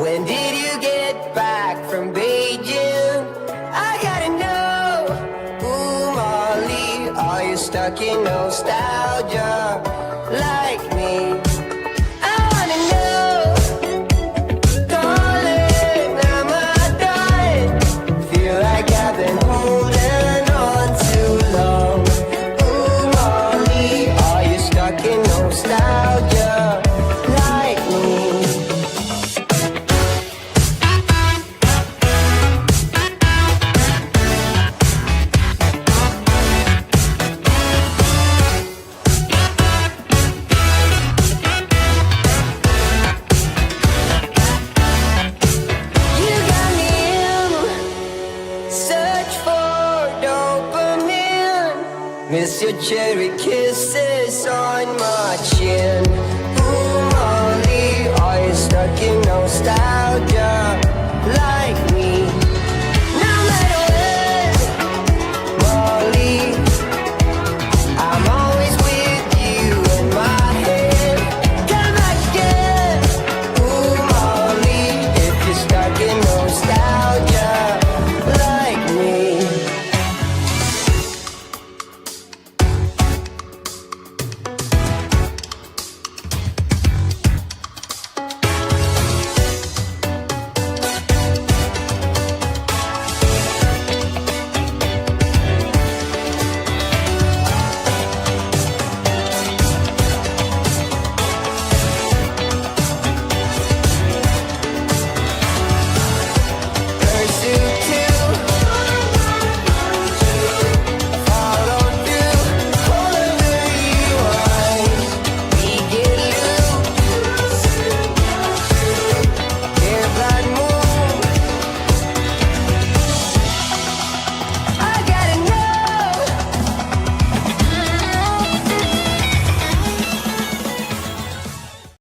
When did you get back from Beijing? I gotta know. Ooh, Molly, are you stuck in nostalgia like me? I wanna know. Darling, am I dying? Feel like I've been holding on too long. Ooh, Molly, are you stuck in nostalgia like me? You got me in search for dopamine. Miss your cherry kisses on my chin. Ooh, Molly, are you stuck in nostalgia?